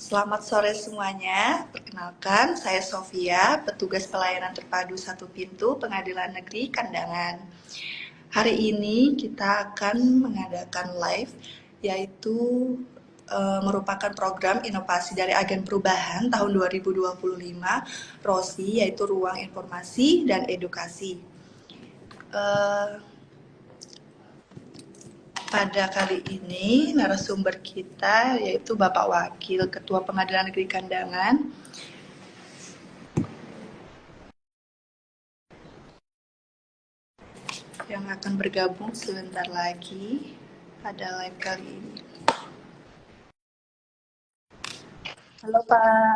Selamat sore semuanya. Perkenalkan, saya Sofia, petugas pelayanan terpadu satu pintu Pengadilan Negeri Kandangan. Hari ini kita akan mengadakan live, yaitu merupakan program inovasi dari Agen Perubahan tahun 2025, ROSI, yaitu Ruang Informasi dan Edukasi. Pada kali ini narasumber kita yaitu Bapak Wakil Ketua Pengadilan Negeri Kandangan yang akan bergabung sebentar lagi pada live kali ini. Halo Pak,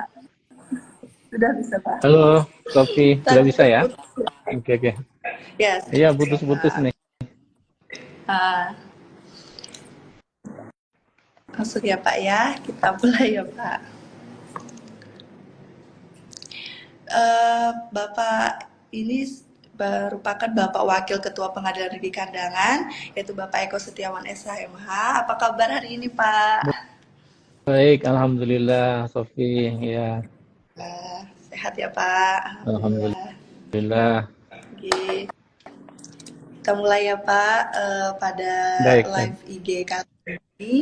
sudah bisa Pak? Halo Sofi, sudah bisa ya? Oke. Ya, Iya, putus-putus nih. Masuk ya Pak ya, kita mulai ya Pak. Bapak ini merupakan Bapak Wakil Ketua Pengadilan Negeri Kandangan, yaitu Bapak Eko Setiawan SHMH. Apa kabar hari ini Pak? Baik, Alhamdulillah Sofi, ya. Sehat ya Pak? Alhamdulillah. Oke. Kita mulai ya Pak, pada Baik. live IG kali ini.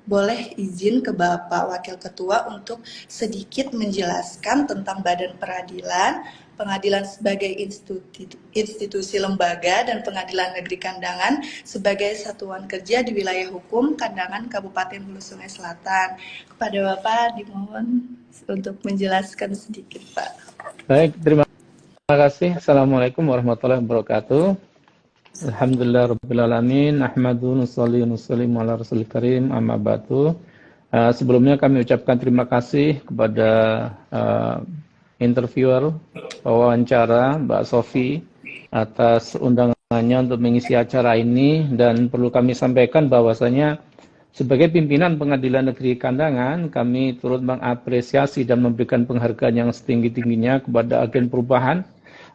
Boleh izin ke Bapak Wakil Ketua untuk sedikit menjelaskan tentang Badan Peradilan, Pengadilan sebagai institusi lembaga, dan Pengadilan Negeri Kandangan sebagai satuan kerja di wilayah hukum Kandangan Kabupaten Hulu Sungai Selatan. Kepada Bapak dimohon untuk menjelaskan sedikit Pak. Baik, terima kasih. Assalamualaikum warahmatullahi wabarakatuh. Alhamdulillah Rabbil Alamin. Ahmadu nusalli nusallim ala rasul karim amma ba'du. Sebelumnya kami ucapkan terima kasih kepada interviewer wawancara Mbak Sofi atas undangannya untuk mengisi acara ini, dan perlu kami sampaikan bahwasanya sebagai pimpinan Pengadilan Negeri Kandangan, kami turut mengapresiasi dan memberikan penghargaan yang setinggi-tingginya kepada Agen Perubahan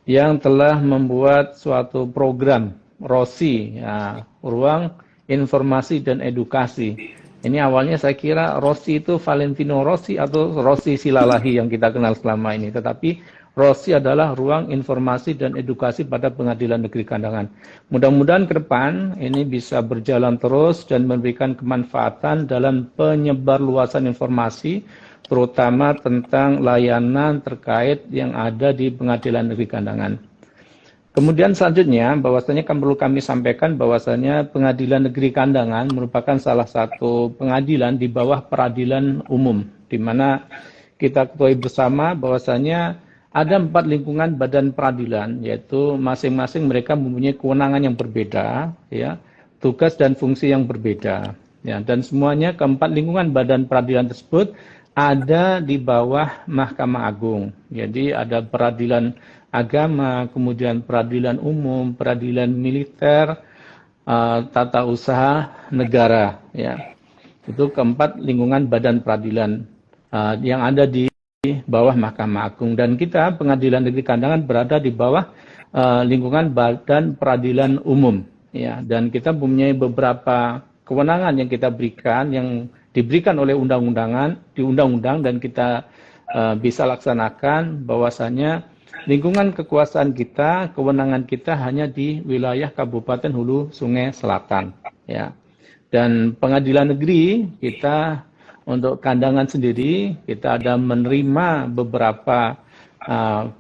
yang telah membuat suatu program ROSI, ya, Ruang Informasi dan Edukasi. Ini awalnya saya kira Rossi itu Valentino Rossi atau Rossi Silalahi yang kita kenal selama ini, tetapi ROSI adalah Ruang Informasi dan Edukasi pada Pengadilan Negeri Kandangan. Mudah-mudahan ke depan ini bisa berjalan terus dan memberikan kemanfaatan dalam penyebarluasan informasi, terutama tentang layanan terkait yang ada di Pengadilan Negeri Kandangan. Kemudian selanjutnya, bahwasanya perlu kami sampaikan bahwasanya Pengadilan Negeri Kandangan merupakan salah satu pengadilan di bawah peradilan umum, di mana kita ketahui bersama bahwasanya ada 4 lingkungan badan peradilan, yaitu masing-masing mereka mempunyai kewenangan yang berbeda, ya, tugas dan fungsi yang berbeda, ya, dan semuanya keempat lingkungan badan peradilan tersebut ada di bawah Mahkamah Agung. Jadi ada peradilan agama, kemudian peradilan umum, peradilan militer, tata usaha negara, ya. Itu keempat lingkungan badan peradilan yang ada di bawah Mahkamah Agung, dan kita Pengadilan Negeri Kandangan berada di bawah lingkungan badan peradilan umum, ya. Dan kita mempunyai beberapa kewenangan yang kita berikan, yang diberikan oleh undang-undang, dan kita bisa laksanakan bahwasanya lingkungan kekuasaan kita, kewenangan kita hanya di wilayah Kabupaten Hulu Sungai Selatan, ya. Dan Pengadilan Negeri kita untuk Kandangan sendiri, kita ada menerima beberapa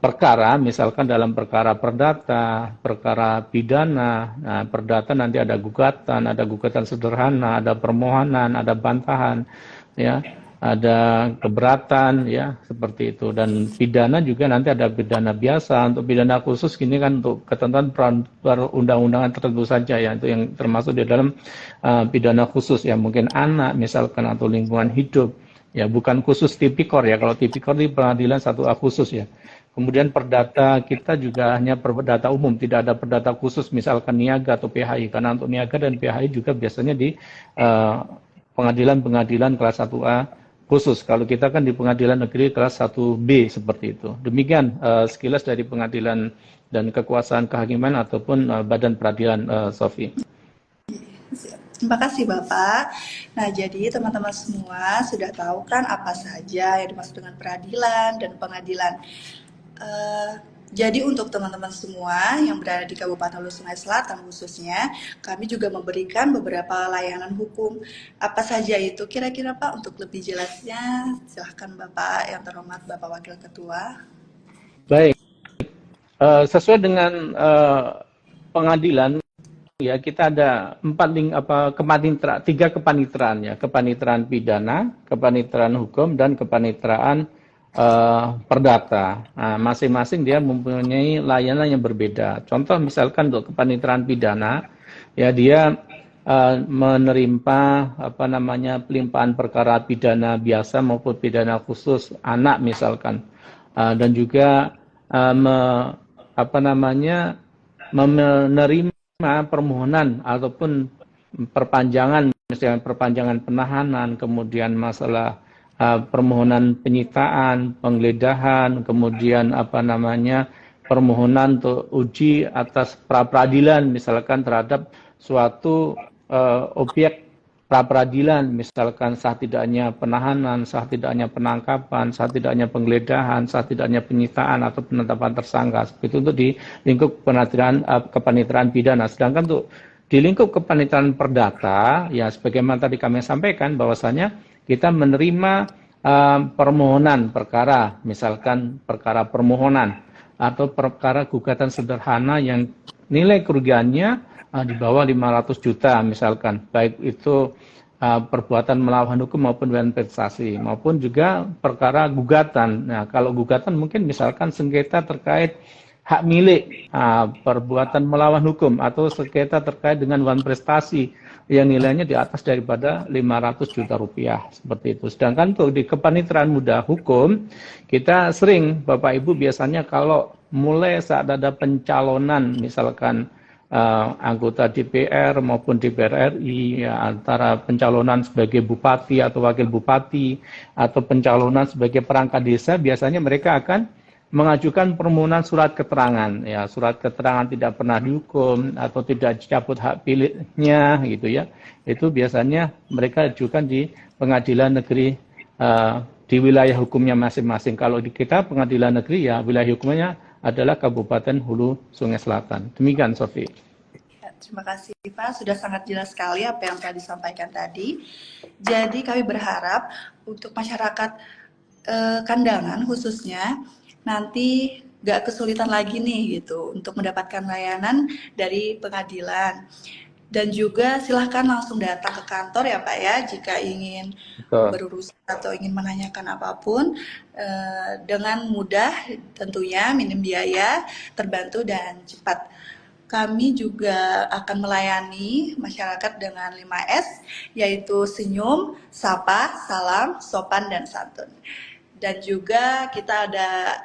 perkara, misalkan dalam perkara perdata, perkara pidana. Nah, perdata nanti ada gugatan sederhana, ada permohonan, ada bantahan, ya, ada keberatan, ya, seperti itu. Dan pidana juga nanti ada pidana biasa. Untuk pidana khusus ini kan untuk ketentuan perundang-undangan tertentu saja, ya, itu yang termasuk di dalam pidana khusus, ya, mungkin anak misalkan atau lingkungan hidup, ya, bukan khusus tipikor, ya. Kalau tipikor di pengadilan 1A khusus, ya. Kemudian perdata kita juga hanya perdata umum, tidak ada perdata khusus misalkan niaga atau PHI, karena untuk niaga dan PHI juga biasanya di pengadilan kelas 1A khusus. Kalau kita kan di Pengadilan Negeri kelas 1B seperti itu. Demikian sekilas dari pengadilan dan kekuasaan kehakiman ataupun badan peradilan, Sofi. Terima kasih Bapak. Nah, jadi teman-teman semua sudah tahu kan apa saja yang dimaksud dengan peradilan dan pengadilan. Eh, jadi untuk teman-teman semua yang berada di Kabupaten Hulu Sungai Selatan khususnya, kami juga memberikan beberapa layanan hukum. Apa saja itu kira-kira Pak? Untuk lebih jelasnya, silahkan Bapak yang terhormat Bapak Wakil Ketua. Baik, sesuai dengan pengadilan ya, kita ada tiga kepanitraan ya, kepanitraan pidana, kepanitraan hukum, dan kepanitraan perdata. Nah, masing-masing dia mempunyai layanan yang berbeda. Contoh misalkan untuk kepanitraan pidana, ya dia menerima pelimpahan perkara pidana biasa maupun pidana khusus anak misalkan, dan juga menerima permohonan ataupun perpanjangan, misalnya perpanjangan penahanan, kemudian masalah permohonan penyitaan, penggeledahan, kemudian permohonan untuk uji atas pra-peradilan misalkan terhadap suatu objek pra-peradilan, misalkan sah tidaknya penahanan, sah tidaknya penangkapan, sah tidaknya penggeledahan, sah tidaknya penyitaan atau penetapan tersangka. Seperti itu untuk di lingkup kepanitraan pidana. Sedangkan untuk di lingkup kepanitraan perdata, ya sebagaimana tadi kami sampaikan bahwasanya kita menerima permohonan perkara, misalkan perkara permohonan atau perkara gugatan sederhana yang nilai kerugiannya di bawah 500 juta misalkan, baik itu perbuatan melawan hukum maupun investasi, maupun juga perkara gugatan. Nah, kalau gugatan mungkin misalkan sengketa terkait hak milik, perbuatan melawan hukum, atau sengketa terkait dengan wan prestasi yang nilainya di atas daripada 500 juta rupiah, seperti itu. Sedangkan untuk di kepanitraan muda hukum, kita sering, Bapak Ibu biasanya kalau mulai saat ada pencalonan, misalkan anggota DPR maupun DPR RI, ya, antara pencalonan sebagai bupati atau wakil bupati, atau pencalonan sebagai perangkat desa, biasanya mereka akan mengajukan permohonan surat keterangan, ya, surat keterangan tidak pernah dihukum atau tidak dicabut hak pilihnya, gitu ya. Itu biasanya mereka ajukan di pengadilan negeri di wilayah hukumnya masing-masing. Kalau di kita pengadilan negeri, ya wilayah hukumnya adalah Kabupaten Hulu Sungai Selatan. Demikian, Sofi. Ya, terima kasih Pak, sudah sangat jelas sekali apa yang telah disampaikan tadi. Jadi kami berharap untuk masyarakat Kandangan khususnya nanti nggak kesulitan lagi nih gitu untuk mendapatkan layanan dari pengadilan. Dan juga silahkan langsung datang ke kantor ya Pak ya, jika ingin berurusan atau ingin menanyakan apapun dengan mudah tentunya, minim biaya, terbantu dan cepat. Kami juga akan melayani masyarakat dengan 5S, yaitu senyum, sapa, salam, sopan, dan santun. Dan juga kita ada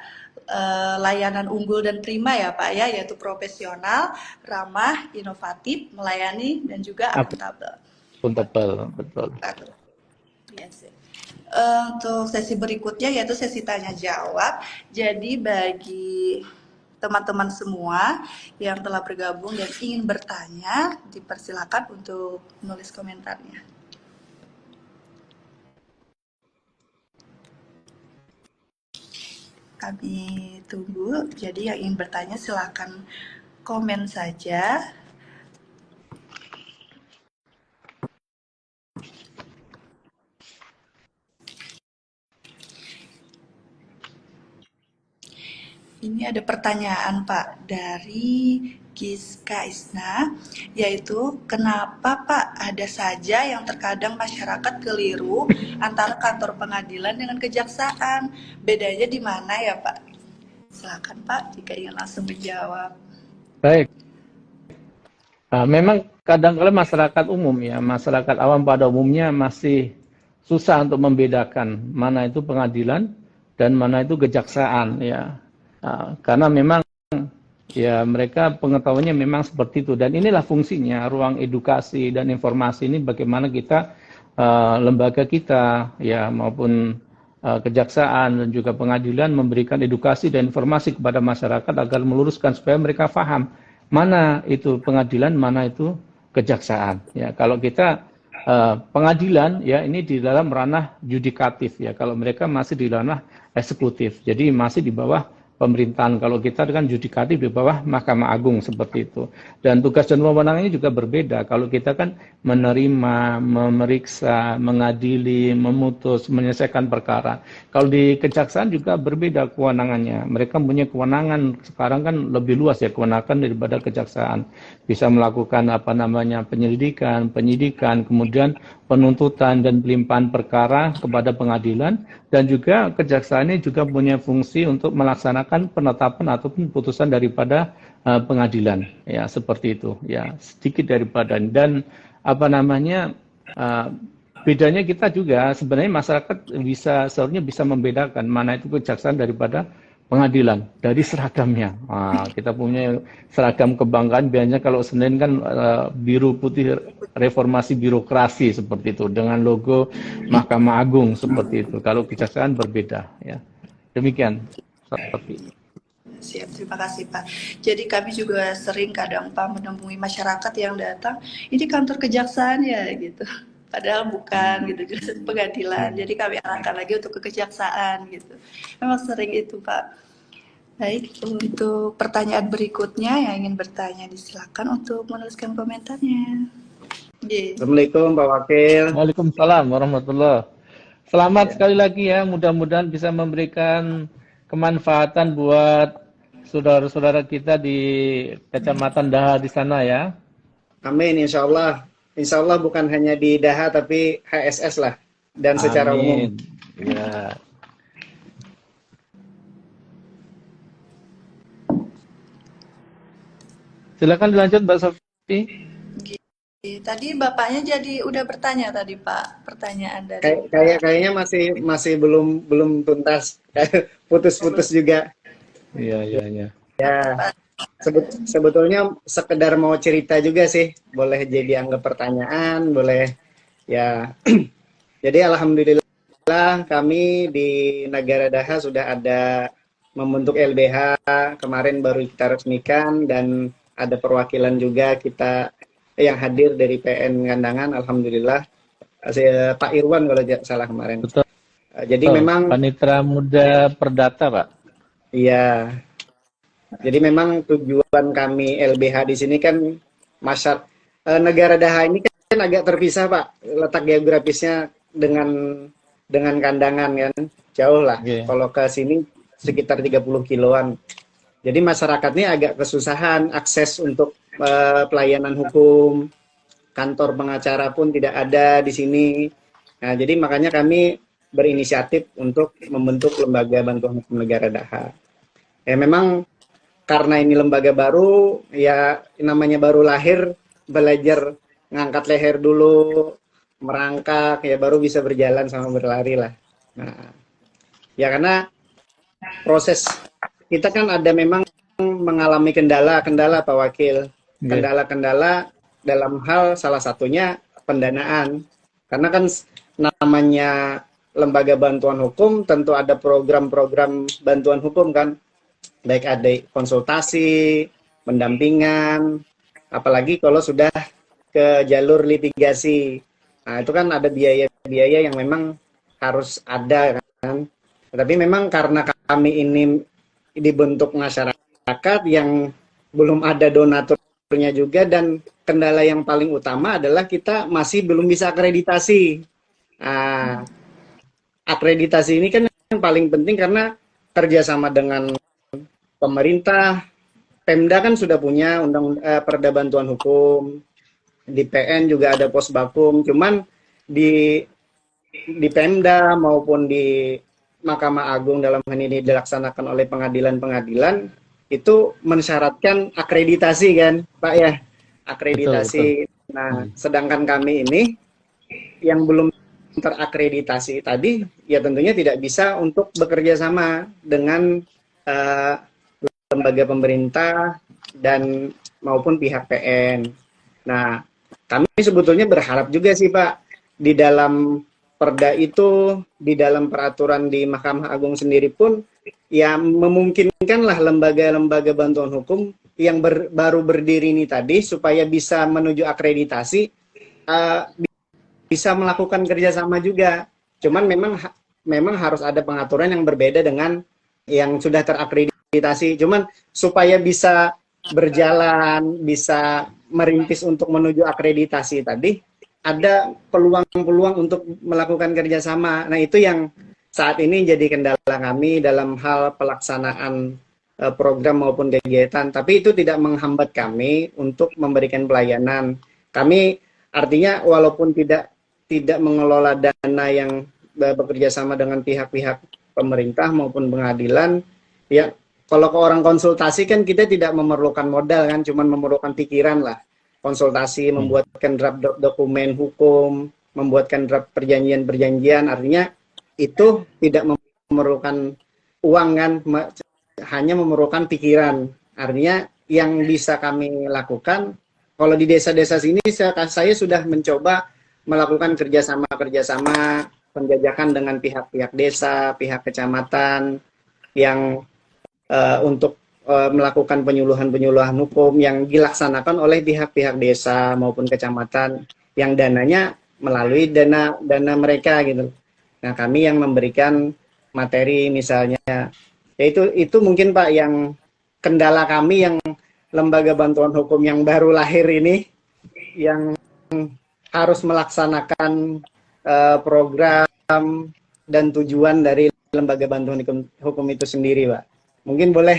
layanan unggul dan prima ya Pak ya, yaitu profesional, ramah, inovatif, melayani, dan juga akuntabel. Akuntabel, betul. Yes. Untuk sesi berikutnya yaitu sesi tanya jawab. Jadi bagi teman-teman semua yang telah bergabung dan ingin bertanya, dipersilakan untuk menulis komentarnya. Kami tunggu, jadi yang ingin bertanya silakan komen saja. Ini ada pertanyaan Pak dari Giska Isna, yaitu kenapa Pak ada saja yang terkadang masyarakat keliru antara kantor pengadilan dengan kejaksaan, bedanya di mana ya Pak? Silakan Pak jika ingin langsung menjawab. Baik, memang kadang-kadang masyarakat umum ya, masyarakat awam pada umumnya masih susah untuk membedakan mana itu pengadilan dan mana itu kejaksaan ya, karena memang ya mereka pengetahuannya memang seperti itu, dan inilah fungsinya ruang edukasi dan informasi ini, bagaimana kita lembaga kita ya maupun kejaksaan dan juga pengadilan memberikan edukasi dan informasi kepada masyarakat agar meluruskan supaya mereka paham mana itu pengadilan, mana itu kejaksaan. Ya, kalau kita pengadilan ya ini di dalam ranah yudikatif ya. Kalau mereka masih di ranah eksekutif. Jadi masih di bawah pemerintahan. Kalau kita kan yudikatif di bawah Mahkamah Agung seperti itu. Dan tugas dan wewenangnya juga berbeda. Kalau kita kan menerima, memeriksa, mengadili, memutus, menyelesaikan perkara. Kalau di kejaksaan juga berbeda kewenangannya. Mereka punya kewenangan sekarang kan lebih luas ya kewenangan daripada kejaksaan. Bisa melakukan penyelidikan, penyidikan, kemudian penuntutan dan pelimpahan perkara kepada pengadilan, dan juga kejaksaan ini juga punya fungsi untuk melaksanakan penetapan ataupun putusan daripada pengadilan ya seperti itu ya, sedikit daripada. Dan bedanya kita juga sebenarnya masyarakat seharusnya bisa membedakan mana itu kejaksaan daripada pengadilan dari seragamnya. Kita punya seragam kebanggaan biasanya kalau Senin kan biru putih reformasi birokrasi seperti itu dengan logo Mahkamah Agung seperti itu. Kalau kejaksaan berbeda ya. Demikian. Siap, terima kasih Pak. Jadi kami juga sering kadang Pak menemui masyarakat yang datang, ini kantor kejaksaan ya gitu. Padahal bukan gitu, jelas pengadilan. Jadi kami arahkan lagi untuk ke kejaksaan gitu. Memang sering itu Pak. Baik, untuk pertanyaan berikutnya yang ingin bertanya disilakan untuk menuliskan komentarnya. Assalamualaikum Pak Wakil. Waalaikumsalam warahmatullahi. Selamat sekali lagi ya, mudah-mudahan bisa memberikan kemanfaatan buat saudara-saudara kita di Kecamatan Daha di sana ya. Amin, insya Allah. Insya Allah bukan hanya di Daha tapi HSS lah dan secara umum. Ya. Silakan dilanjut Mbak Sofi. Tadi Bapaknya jadi udah bertanya tadi Pak, pertanyaan dari kayaknya masih belum tuntas. Putus-putus juga. Iya. Ya. Sebetulnya sekedar mau cerita juga sih, boleh jadi anggap pertanyaan, boleh ya. Jadi alhamdulillah kami di negara Daha sudah ada membentuk LBH, kemarin baru kita resmikan, dan ada perwakilan juga kita yang hadir dari PN Kandangan, alhamdulillah. Pak Irwan kalau tidak salah kemarin. Betul. Jadi memang Panitra Muda Perdata, Pak. Iya. Jadi memang tujuan kami LBH di sini kan negara Daha ini kan agak terpisah, Pak. Letak geografisnya dengan Kandangan kan jauh lah. Okay. Kalau ke sini sekitar 30 kiloan. Jadi masyarakatnya agak kesusahan akses untuk pelayanan hukum. Kantor pengacara pun tidak ada di sini. Nah, jadi makanya kami berinisiatif untuk membentuk lembaga bantuan hukum negara Daha. Ya memang karena ini lembaga baru, ya namanya baru lahir, belajar ngangkat leher dulu, merangkak, ya baru bisa berjalan sama berlari lah. Nah, ya karena proses kita kan ada memang mengalami kendala Pak Wakil, kendala-kendala dalam hal salah satunya pendanaan. Karena kan namanya lembaga bantuan hukum tentu ada program-program bantuan hukum kan, baik ada konsultasi, pendampingan, apalagi kalau sudah ke jalur litigasi. Nah, itu kan ada biaya-biaya yang memang harus ada kan. Tapi memang karena kami ini dibentuk masyarakat yang belum ada donaturnya juga, dan kendala yang paling utama adalah kita masih belum bisa akreditasi. Nah, akreditasi ini kan yang paling penting karena kerjasama dengan pemerintah. Pemda kan sudah punya Perda Bantuan Hukum, di PN juga ada Posbakum, cuman di Pemda maupun di Mahkamah Agung dalam hal ini dilaksanakan oleh pengadilan-pengadilan itu mensyaratkan akreditasi kan Pak ya, akreditasi. Betul. Nah, sedangkan kami ini yang belum terakreditasi tadi ya tentunya tidak bisa untuk bekerja sama dengan lembaga pemerintah dan maupun pihak PN. Nah, kami sebetulnya berharap juga sih Pak, di dalam Perda itu, di dalam peraturan di Mahkamah Agung sendiri pun ya memungkinkanlah lembaga-lembaga bantuan hukum baru berdiri ini tadi supaya bisa menuju akreditasi bisa melakukan kerjasama juga. Cuman memang harus ada pengaturan yang berbeda dengan yang sudah terakreditasi. Cuman supaya bisa berjalan, bisa merintis untuk menuju akreditasi tadi, ada peluang-peluang untuk melakukan kerjasama. Nah, itu yang saat ini jadi kendala kami dalam hal pelaksanaan program maupun kegiatan. Tapi itu tidak menghambat kami untuk memberikan pelayanan. Kami artinya walaupun tidak mengelola dana yang bekerja sama dengan pihak-pihak pemerintah maupun pengadilan, ya kalau ke orang konsultasi kan kita tidak memerlukan modal kan, cuman memerlukan pikiran lah. Konsultasi, membuatkan draft dokumen hukum, membuatkan draft perjanjian-perjanjian, artinya itu tidak memerlukan uang kan, hanya memerlukan pikiran. Artinya yang bisa kami lakukan, kalau di desa-desa sini saya sudah mencoba melakukan kerjasama penjajakan dengan pihak-pihak desa, pihak kecamatan yang untuk melakukan penyuluhan hukum yang dilaksanakan oleh pihak-pihak desa maupun kecamatan yang dananya melalui dana mereka gitu. Nah, kami yang memberikan materi misalnya. Ya itu mungkin Pak yang kendala kami yang lembaga bantuan hukum yang baru lahir ini yang harus melaksanakan program dan tujuan dari lembaga bantuan hukum itu sendiri, Pak. Mungkin boleh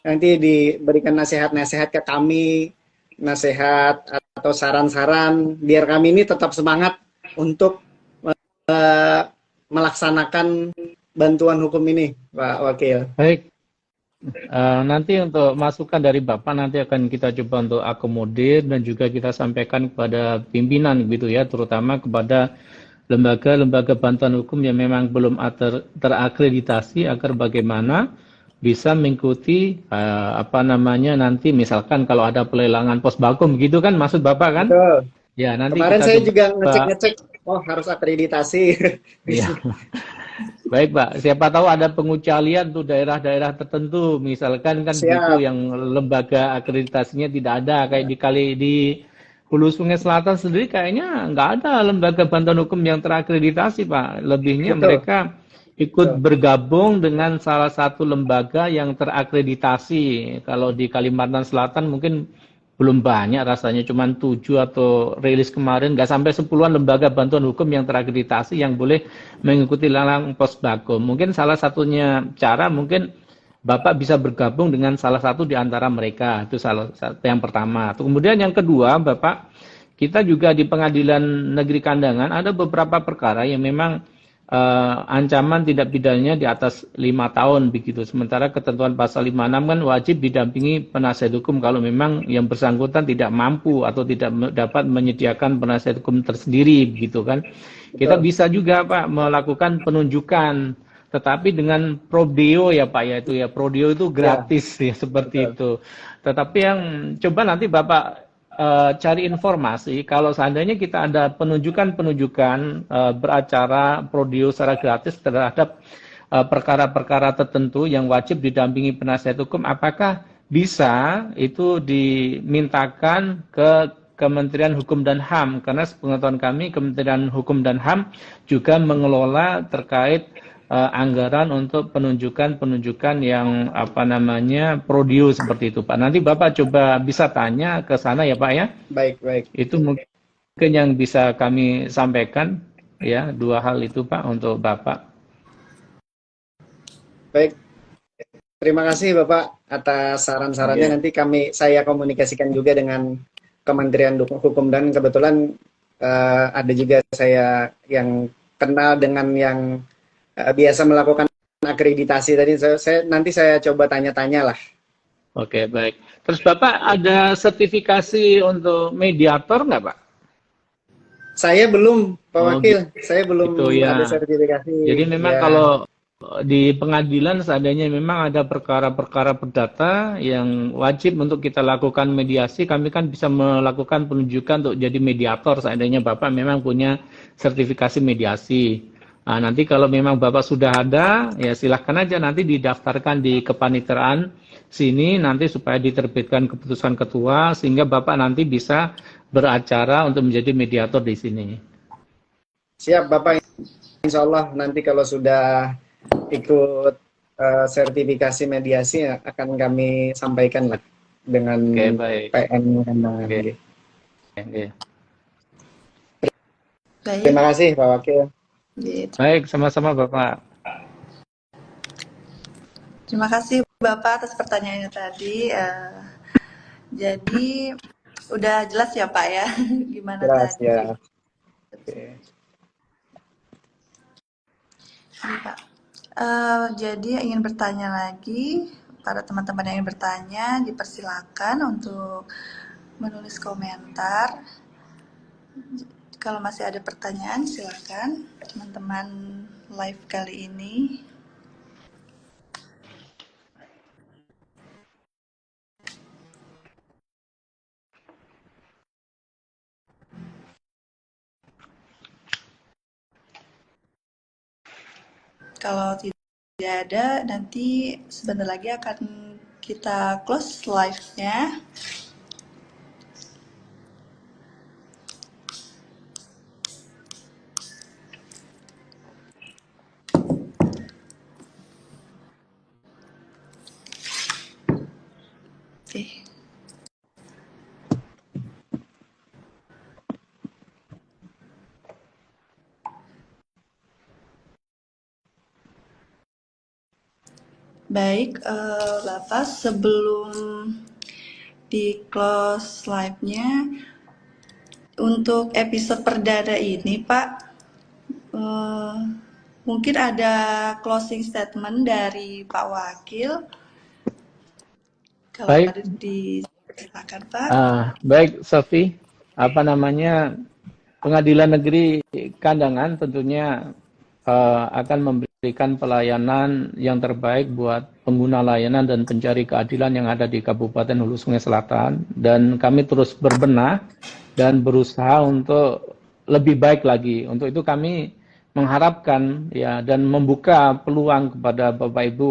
nanti diberikan nasihat-nasihat ke kami, nasihat atau saran-saran biar kami ini tetap semangat untuk melaksanakan bantuan hukum ini, Pak Wakil. Baik. Nanti untuk masukan dari Bapak nanti akan kita coba untuk akomodir dan juga kita sampaikan kepada pimpinan gitu ya, terutama kepada lembaga-lembaga bantuan hukum yang memang belum terakreditasi agar bagaimana bisa mengikuti nanti misalkan kalau ada pelelangan posbakum gitu kan maksud Bapak kan? Betul. Ya, nanti kemarin kita saya juga ngecek harus akreditasi. Ya. Baik Pak, siapa tahu ada pengecualian tuh daerah-daerah tertentu, misalkan kan gitu yang lembaga akreditasinya tidak ada, kayak di Hulu Sungai Selatan sendiri kayaknya nggak ada lembaga bantuan hukum yang terakreditasi Pak, lebihnya mereka ikut bergabung dengan salah satu lembaga yang terakreditasi. Kalau di Kalimantan Selatan mungkin belum banyak rasanya, cuma 7 atau rilis kemarin, nggak sampai 10-an lembaga bantuan hukum yang terakreditasi yang boleh mengikuti lelang posbakum. Mungkin salah satunya cara mungkin Bapak bisa bergabung dengan salah satu di antara mereka, itu salah satu yang pertama. Kemudian yang kedua, Bapak, kita juga di Pengadilan Negeri Kandangan ada beberapa perkara yang memang ancaman tindak pidananya di atas 5 tahun begitu. Sementara ketentuan pasal 56 kan wajib didampingi penasihat hukum kalau memang yang bersangkutan tidak mampu atau tidak dapat menyediakan penasihat hukum tersendiri begitu kan. Kita bisa juga Pak melakukan penunjukan tetapi dengan prodeo ya Pak ya, itu ya prodeo itu gratis ya seperti itu. Tetapi yang coba nanti Bapak cari informasi kalau seandainya kita ada penunjukan beracara prodeo secara gratis terhadap perkara-perkara tertentu yang wajib didampingi penasihat hukum, apakah bisa itu dimintakan ke Kementerian Hukum dan HAM, karena sepengetahuan kami Kementerian Hukum dan HAM juga mengelola terkait anggaran untuk penunjukan yang prodeo seperti itu Pak. Nanti Bapak coba bisa tanya ke sana ya Pak ya. Baik. Itu mungkin yang bisa kami sampaikan ya, 2 hal itu Pak untuk Bapak. Baik. Terima kasih Bapak atas saran-sarannya. Nanti saya komunikasikan juga dengan Kementerian Hukum dan kebetulan ada juga saya yang kenal dengan yang biasa melakukan akreditasi tadi. Nanti saya coba tanya-tanya lah. Oke, baik. Terus Bapak ada sertifikasi untuk mediator nggak Pak? Saya belum, Pak Wakil. Saya belum ada ya. sertifikasi. Jadi memang kalau di pengadilan seandainya memang ada perkara-perkara perdata yang wajib untuk kita lakukan mediasi, kami kan bisa melakukan penunjukan untuk jadi mediator seandainya Bapak memang punya sertifikasi mediasi. Nah, nanti kalau memang Bapak sudah ada, ya silahkan aja nanti didaftarkan di kepaniteraan sini nanti supaya diterbitkan keputusan ketua sehingga Bapak nanti bisa beracara untuk menjadi mediator di sini. Siap Bapak, insya Allah nanti kalau sudah ikut sertifikasi mediasi akan kami sampaikan lah dengan baik. PN Kandangan. Baik. Terima kasih Pak Wakil. Baik, sama-sama Bapak. Terima kasih Bapak atas pertanyaannya tadi. Jadi udah jelas ya Pak ya gimana Jelas tadi? ya. Ini, Pak. Jadi ingin bertanya lagi, para teman-teman yang ingin bertanya dipersilakan untuk menulis komentar. Kalau masih ada pertanyaan silakan teman-teman live kali ini. Kalau tidak ada, nanti sebentar lagi akan kita close live-nya. Oke. Baik, Bapak, sebelum di close live-nya, untuk episode perdana ini, Pak, mungkin ada closing statement dari Pak Wakil. Kalau Baik. ada dipersilakan, Pak. Baik, Sofi. Pengadilan Negeri Kandangan tentunya akan memberikan pelayanan yang terbaik buat pengguna layanan dan pencari keadilan yang ada di Kabupaten Hulu Sungai Selatan, dan kami terus berbenah dan berusaha untuk lebih baik lagi. Untuk itu kami mengharapkan ya dan membuka peluang kepada Bapak Ibu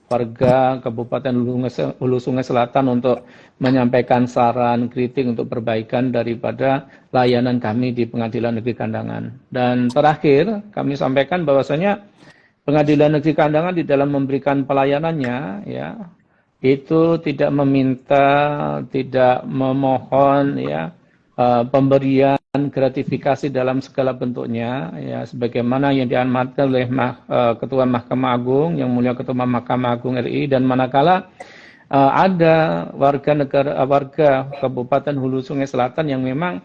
warga Kabupaten Hulu Sungai Selatan untuk menyampaikan saran kritik untuk perbaikan daripada layanan kami di Pengadilan Negeri Kandangan. Dan terakhir kami sampaikan bahwasanya Pengadilan Negeri Kandangan di dalam memberikan pelayanannya ya itu tidak meminta, tidak memohon ya pemberian gratifikasi dalam segala bentuknya ya sebagaimana yang diamanatkan oleh Ketua Mahkamah Agung yang mulia Ketua Mahkamah Agung RI, dan manakala ada warga Kabupaten Hulu Sungai Selatan yang memang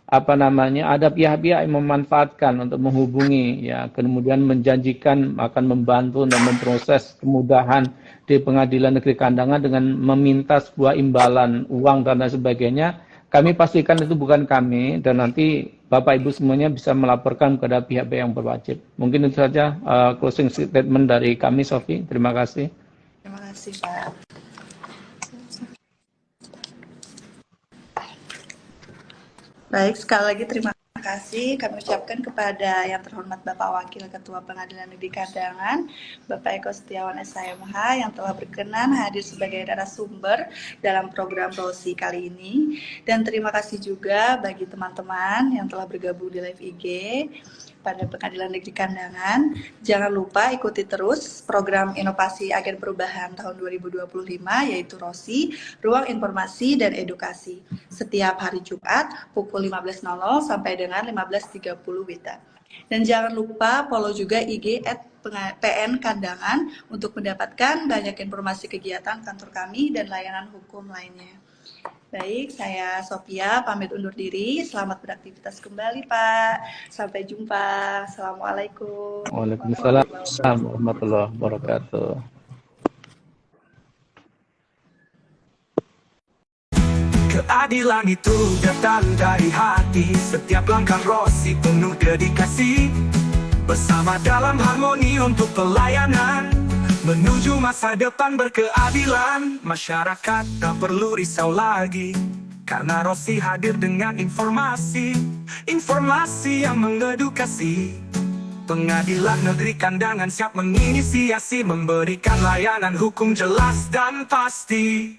ada pihak-pihak yang memanfaatkan untuk menghubungi ya kemudian menjanjikan akan membantu dan memproses kemudahan di Pengadilan Negeri Kandangan dengan meminta sebuah imbalan uang dan lain sebagainya. Kami pastikan itu bukan kami, dan nanti Bapak Ibu semuanya bisa melaporkan kepada pihak-pihak yang berwajib. Mungkin itu saja closing statement dari kami, Sofi. Terima kasih. Terima kasih, Pak. Baik, sekali lagi terima kasih kami ucapkan kepada yang terhormat Bapak Wakil Ketua Pengadilan Negeri Kandangan, Bapak Eko Setiawan SHMH yang telah berkenan hadir sebagai narasumber dalam program Rosi kali ini. Dan terima kasih juga bagi teman-teman yang telah bergabung di live IG pada Pengadilan Negeri Kandangan. Jangan lupa ikuti terus program inovasi agen perubahan tahun 2025 yaitu ROSI, Ruang Informasi dan Edukasi, setiap hari Jumat pukul 15.00 sampai dengan 15.30 WITA. Dan jangan lupa follow juga IG @PN Kandangan untuk mendapatkan banyak informasi kegiatan kantor kami dan layanan hukum lainnya. Baik, saya Sophia pamit undur diri. Selamat beraktivitas kembali, Pak. Sampai jumpa. Assalamualaikum. Waalaikumsalam warahmatullahi wabarakatuh. Keadilan itu datang dari hati. Setiap langkah Rosi penuh dedikasi. Bersama dalam harmoni untuk pelayanan, menuju masa depan berkeadilan. Masyarakat tak perlu risau lagi, karena Rosi hadir dengan informasi yang mengedukasi. Pengadilan Negeri Kandangan siap menginisiasi, memberikan layanan hukum jelas dan pasti.